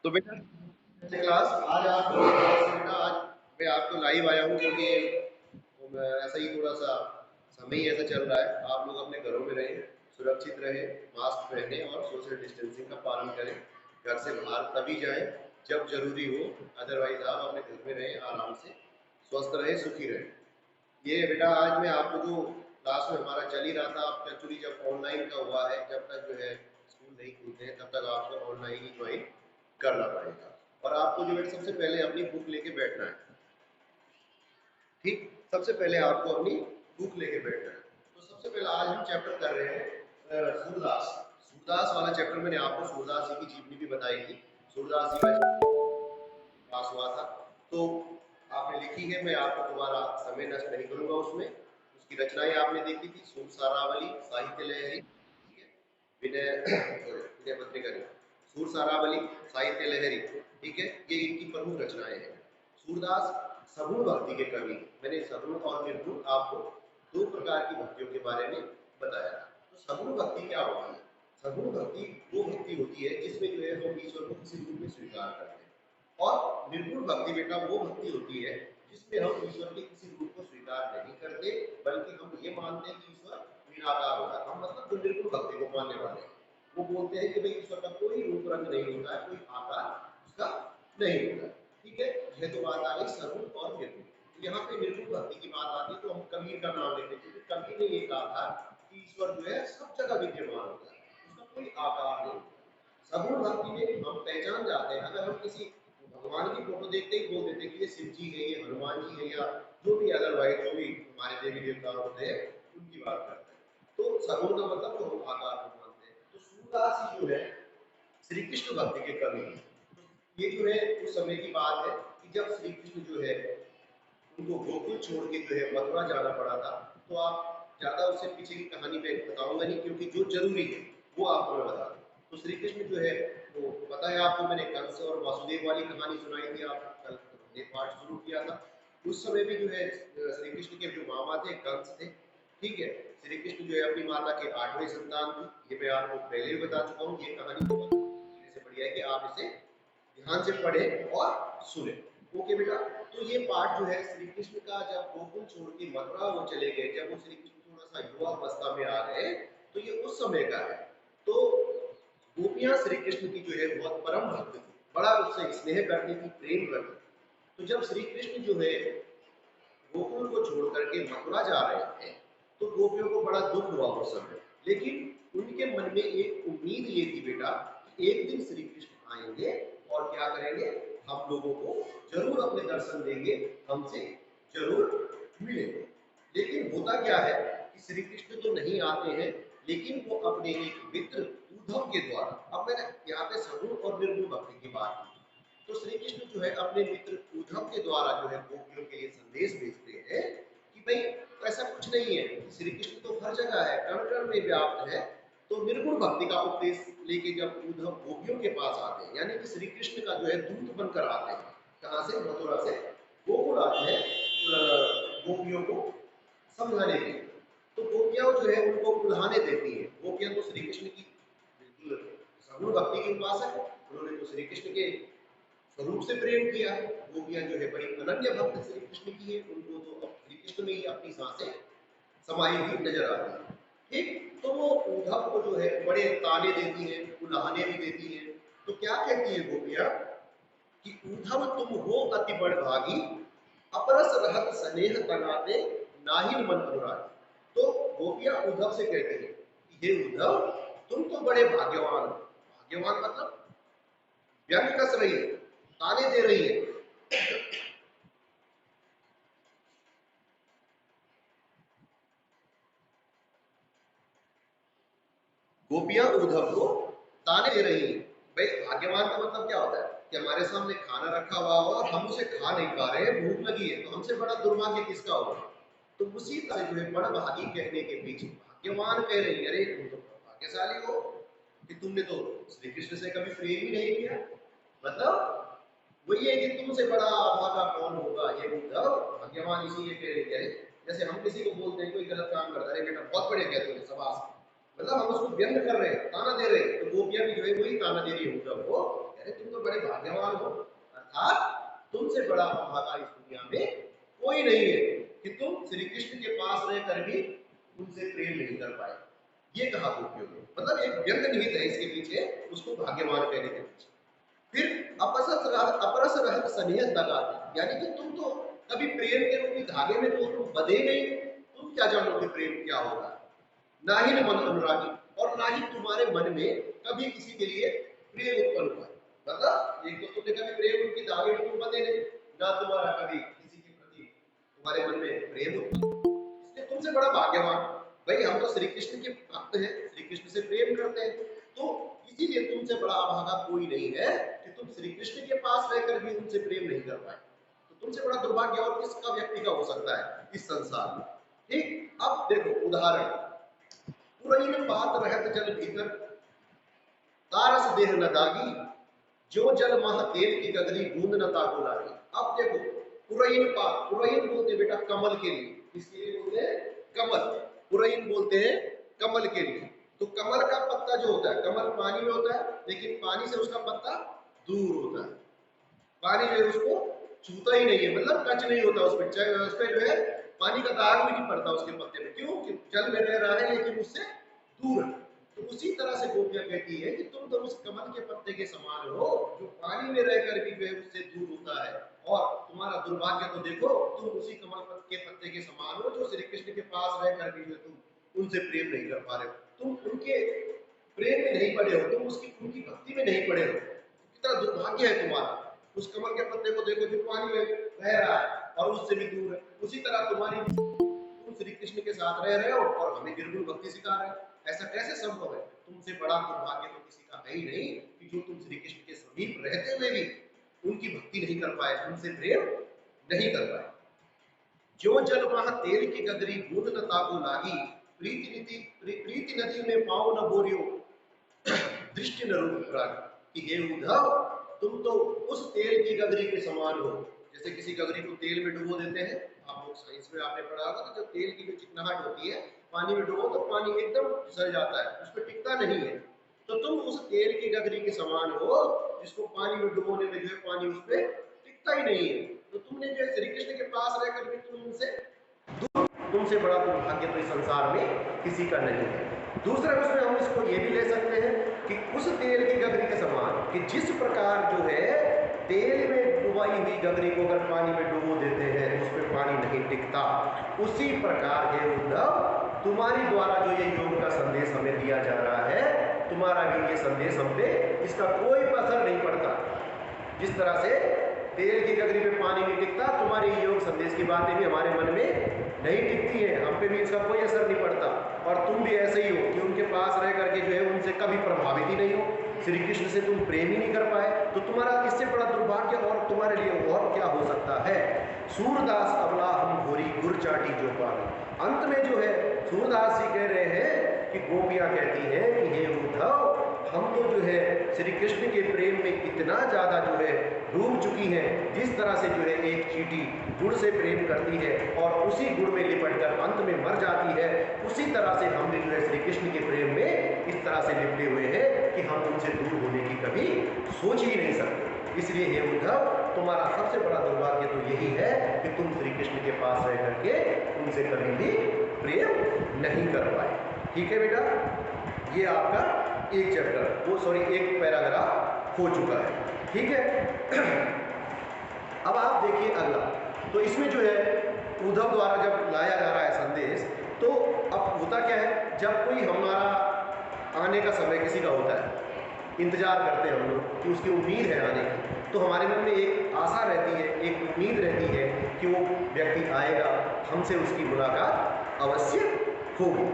तो बेटा क्लास आज आप बेटा आज मैं आपको लाइव आया हूँ क्योंकि ऐसा ही थोड़ा सा समय ही ऐसा चल रहा है। आप लोग अपने घरों में रहें, सुरक्षित रहें, मास्क पहने और सोशल डिस्टेंसिंग का पालन करें। घर से बाहर तभी जाएं जब जरूरी हो, अदरवाइज आप अपने घर में रहें, आराम से स्वस्थ रहें, सुखी रहें। ये बेटा आज मैं आपको जो क्लास में हमारा चल ही रहा था, आप एक्चुअली जब ऑनलाइन का हुआ है, जब तक जो है स्कूल नहीं खुलते हैं तब तक आपको ऑनलाइन ही ज्वाइन करना पड़ेगा। और आपको जो है सबसे पहले अपनी बुक लेके बैठना है। ठीक, सबसे पहले आपको अपनी बुक लेके बैठना है। तो सबसे पहले आज हम चैप्टर कर रहे हैं सूरदास। सूरदास वाला चैप्टर मैंने आपको सूरदास जी की जीवनी भी बताई थी। सूरदास जी का पास हुआ था तो आपने लिखी है, मैं आपको दोबारा समय नष्ट नहीं करूंगा। उसमें उसकी रचनाएं आपने देखी थी, सूर सारावली, साहित्य लहरी, विनय विनय पत्रिका ने सूर सारावली, साहित्य लहरी, ठीक है, ये इनकी प्रमुख रचनाएं हैं। सूरदास सगुण भक्ति के कवि। मैंने सगुण और निर्गुण आपको दो प्रकार की भक्तियों के बारे में बताया। तो सगुण भक्ति क्या होती है? सगुण भक्ति वो भक्ति होती है जिसमें जो है हम ईश्वर को किसी रूप में स्वीकार करते हैं। और निर्गुण भक्ति बेटा वो भक्ति होती है जिसमें हम ईश्वर के किसी रूप को स्वीकार नहीं करते, बल्कि हम ये मानते हैं कि ईश्वर निराकार होता है। हम मतलब जो निर्गुण भक्ति को मानने वाले हैं वो बोलते हैं कि भाई ईश्वर का कोई रूप रंग नहीं होता है, कोई आकार उसका नहीं होता है। ठीक है, यह तो बात आ गई सगुण और निर्गुण। यहाँ पे निर्गुण भक्ति की बात आती है तो हम कबीर का नाम लेते हैं, क्योंकि कबीर ने ये कहा था कि ईश्वर जो है सब जगह विद्यमान होता है, उसका कोई आकार नहीं। सगुण भक्ति में हम पहचान जाते हैं, अगर हम किसी भगवान की फोटो देखते ही बोल देते हैं कि ये शिव जी है, ये हनुमान जी है, या जो भी अदरवाइज जो भी हमारे देवी देवता होते हैं उनकी बात करते हैं। तो सगुण का मतलब जो हम आकार को मानते हैं। तो सूरदास जी जो है श्री कृष्ण भक्ति के कवि हैं। ये जो है उस समय की बात है कि जब श्री कृष्ण जो है उनको गोकुल छोड़ के जो है मथुरा जाना पड़ा था। तो आप ज्यादा उससे पीछे की कहानी में बताऊंगा नहीं, क्योंकि जो जरूरी है वो आपको मैं बता दूं। तो श्री कृष्ण जो है वो पता है आपको, मैंने कंस और वासुदेव वाली कहानी सुनाई थी, आप कल हमने पाठ शुरू किया था। उस समय भी जो है श्री कृष्ण के जो मामा थे कंस थे। ठीक है, श्री कृष्ण जो है अपनी माता के 8वें संतान थे। ये मैं आपको पहले भी बता चुका हूँ। ये कहानी से बढ़िया है कि आप इसे ध्यान से पढ़े और सुने। ओके बेटा, तो ये पाठ जो है श्री कृष्ण का, जब गोकुल छोड़ के मथुरा वो चले गए, जब वो श्री कृष्ण थोड़ा सा युवा अवस्था में आ गए, तो ये उस समय का है। तो गोपियां श्री कृष्ण की जो है बहुत परम भक्त थी, बड़ा उससे स्नेह करती थी, प्रेम करती थी। तो जब श्री कृष्ण जो है गोकुल को छोड़ करके मथुरा जा रहे थे तो गोपियों को बड़ा दुख हुआ उस समय। लेकिन उनके मन में एक उम्मीद ये थी बेटा कि एक दिन श्री कृष्ण आएंगे और क्या करेंगे, हम लोगों को जरूर अपने दर्शन देंगे, हमसे जरूर मिलेंगे। लेकिन होता क्या है कि श्री कृष्ण तो नहीं आते हैं, लेकिन वो अपने एक मित्र उद्धव के द्वारा, अब मैंने यहाँ पे सगुण और निर्गुण भक्ति की बात की, तो श्री कृष्ण जो है अपने मित्र उद्धव के द्वारा जो है गोपियों के लिए संदेश भेजते हैं कि भाई ऐसा कुछ नहीं है, श्री कृष्ण तो हर जगह है, कण कण में व्याप्त है। तो निर्गुण भक्ति का उपदेश लेके जब उद्धव गोपियों के पास आते हैं, यानी कि श्री कृष्ण का जो है दूत बनकर आते हैं, कहाँ से, मथुरा से गोकुल आते हैं गोपियों को समझाने के लिए। तो गोपियां जो है उनको उल्हाने देती है। गोपियां तो श्री कृष्ण की बिल्कुल सगुण भक्ति की उपासक है, उन्होंने तो श्री कृष्ण के स्वरूप से प्रेम किया है। गोपियां जो है बड़ी अनन्य भक्त श्री कृष्ण की है, उनको तो श्री कृष्ण में ही अपनी सांसें समाई हुई नजर आती है। ठीक, तो वो उद्धव को जो है बड़े ताने देती है, उल्हाने भी देती है। तो क्या कहती है गोपियां कि उद्धव तुम हो अति बड़ भागी, अपरस रहत स्नेह तनाते नाहिन मन अनुरागी। तो गोपियां उद्धव से कहती है कि हे उद्धव, तुम तो बड़े भाग्यवान हो। भाग्यवान मतलब व्यंग कस रही है, ताने दे रही है। गोपियां उद्धव को ताने दे रही हैं। भाई भाग्यवान का मतलब क्या होता है कि हमारे सामने खाना रखा हुआ हो और हम उसे खा नहीं पा रहे हैं, भूख लगी है, तो हमसे बड़ा दुर्भाग्य किसका होगा। तो उसी तरह जो है बड़ भागी कहने के पीछे भाग्यवान कह रही है, अरे तुम तो भाग्यशाली हो कि तुमने तो श्री कृष्ण से कभी प्रेम ही नहीं किया। मतलब वही है कि तुमसे बड़ा भागा कौन होगा, ये उद्धव भाग्यवान इसीलिए कह रही है। जैसे हम किसी को बोलते हैं कोई गलत काम करता है, अरे बेटा बहुत बढ़िया कहते हो शाबाश, मतलब हम उसको व्यंग कर रहे हैं, ताना दे रहे हैं। तो गोपियां भी जो है वही ताना दे रही है उद्धव को, अरे तुम तो बड़े बड़े भाग्यवान हो, अर्थात तुमसे बड़ा अभागा इस दुनिया में कोई नहीं है कि तुम श्री कृष्ण के पास रहकर भी उनसे प्रेम नहीं कर पाए। ये कहा गोपियों ने, मतलब एक व्यंग निहित है इसके पीछे, उसको भाग्यवान कहने के पीछे। फिर अपरस रहत स्नेह लगा, यानी कि तुम तो कभी प्रेम के रूपी धागे में तो तुम बंधे नहीं, तुम क्या जानो कि प्रेम क्या होगा। ना ही मन अनुरागी, और ना ही तुम्हारे मन में कभी किसी के लिए प्रेम उत्पन्न हुआ। मतलब एक तो तुमने कभी प्रेम उनकी धागे में तुम बंधे नहीं, ना तुम्हारा कभी किसी के प्रति तुम्हारे मन में प्रेम उत्पन्न, इसलिए तुमसे बड़ा भाग्यवान। भाई हम तो श्री कृष्ण के भक्त हैं, श्री कृष्ण से प्रेम करते हैं, तो इसीलिए तुमसे बड़ा अभागा कोई नहीं है कि तुम श्री कृष्ण के पास रहकर भी उनसे प्रेम नहीं कर पाए। तो तुमसे बड़ा दुर्भाग्य और किसका व्यक्ति का हो सकता है इस संसार में। ठीक, अब देखो उदाहरण, पुरैन बात रहत जल भीतर, तारस देह न दागी, जो जल मह तेल की गगरी बूंद न ताको लागी। अब देखो पुरैन बात, पुरैन बोलते बेटा कमल के लिए, इसके लिए बोलते हैं कमल, पुरैन बोलते हैं कमल के लिए। तो कमल का पत्ता जो होता है, कमल पानी में होता है, लेकिन पानी से उसका पत्ता दूर होता है, पानी जो है उसको छूता ही नहीं है, मतलब टच नहीं होता उस पर जो है पानी का दाग भी नहीं पड़ता उसके पत्ते पे, क्यों कि जल में रह रहा है लेकिन उससे दूर है। तो उसी तरह से गोपियां कहती है कि तुम तो उस कमल के पत्ते के समान हो जो पानी में रहकर भी जो है उससे दूर होता है, और तुम्हारा दुर्भाग्य तो देखो तुम उसी कमल के पत्ते के समान हो जो श्री कृष्ण के पास रहकर भी जो तुम उनसे प्रेम नहीं कर पा रहे हो, तुम उनके प्रेम में नहीं पड़े हो, तुम उनकी भक्ति में नहीं पड़े हो। कितना दुर्भाग्य है तुम्हारा। उस कमल के पत्ते को देखो जो पानी में रह रहा है और उससे भी दूर है, उसी तरह तुम्हारी, तुम श्री कृष्ण के साथ रह रहे हो और हमें निर्गुण भक्ति सिखा रहे हो, ऐसा कैसे संभव है। तुमसे बड़ा दुर्भाग्य तो किसी का है ही नहीं कि जो तुम श्री कृष्ण के समीप रहते हुए भी उनकी भक्ति नहीं कर पाए, उनसे प्रेम नहीं कर पाए। जो जल मह तेल की गगरी बूंद न ताको लागी, प्रीति नदी में पाओ न बोरियो, दृष्टि न रूप प्राग। कि हे उद्धव, तुम तो उस तेल की गगरी के समान हो। जैसे किसी गगरी को तेल में डुबो देते हैं, आप लोग साइंस में आपने पढ़ा होगा, तो जो तेल की जो चिकनाहट होती है पानी में डुबो तो पानी एकदम फिसल जाता है, उस पर टिकता नहीं है। तो तुम उस तेल की गगरी के समान हो जिसको पानी में डुबोने में जो है पानी उस पर टिकता ही नहीं है। तो तुमने जो है श्री कृष्ण के पास रहकर भी तुम उनसे, तुमसे बड़ा दुर्भाग्य तो इस संसार में किसी का नहीं है। दूसरा उसमें हम इसको ये भी ले सकते हैं कि उस तेल की गगरी के समान, कि जिस प्रकार जो है तेल में डुबाई हुई गगरी को अगर पानी में डुबो देते हैं तो उसमें पानी नहीं टिकता, उसी प्रकार के उद्धव तुम्हारी द्वारा जो ये योग का संदेश हमें दिया जा रहा है, तुम्हारा भी ये संदेश हम पे इसका कोई असर नहीं पड़ता। जिस तरह से तेल की गगरी में पानी नहीं टिकता, तुम्हारे योग संदेश की बातें भी हमारे मन में नहीं टिकती है, हम पे भी इसका कोई असर नहीं पड़ता। और तुम भी ऐसे ही हो कि उनके पास रह करके जो है उनसे कभी प्रभावित ही नहीं हो, श्री कृष्ण से तुम प्रेम ही नहीं कर पाए, तो तुम्हारा इससे बड़ा दुर्भाग्य और तुम्हारे लिए और क्या हो सकता है। सूरदास अबला हम घोरी गुर चाटी जो पानी। अंत में जो है सूरदास जी कह रहे हैं कि गोपियां कहती हैं कि हे उद्धव, हम तो जो है श्री कृष्ण के प्रेम में इतना ज़्यादा जो है डूब चुकी हैं, जिस तरह से जो है एक चींटी गुड़ से प्रेम करती है और उसी गुड़ में लिपट कर अंत में मर जाती है, उसी तरह से हम भी जो है श्री कृष्ण के प्रेम में इस तरह से लिपटे हुए हैं कि हम उनसे दूर होने की कभी सोच ही नहीं सकते। इसलिए हे उद्धव, तुम्हारा सबसे बड़ा दुर्भाग्य तो यही है कि तुम श्री कृष्ण के पास रह करके उनसे कभी भी प्रेम नहीं कर पाए। ठीक है बेटा, ये आपका एक चैप्टर, वो सॉरी एक पैराग्राफ हो चुका है। ठीक है, अब आप देखिए अगला। तो इसमें जो है उद्धव द्वारा जब लाया जा रहा है संदेश, तो अब होता क्या है, जब कोई हमारा आने का समय किसी का होता है, इंतजार करते हैं हम लोग कि उसकी उम्मीद है आने की, तो हमारे मन में एक आशा रहती है, एक उम्मीद रहती है कि वो व्यक्ति आएगा, हमसे उसकी मुलाकात अवश्य होगी।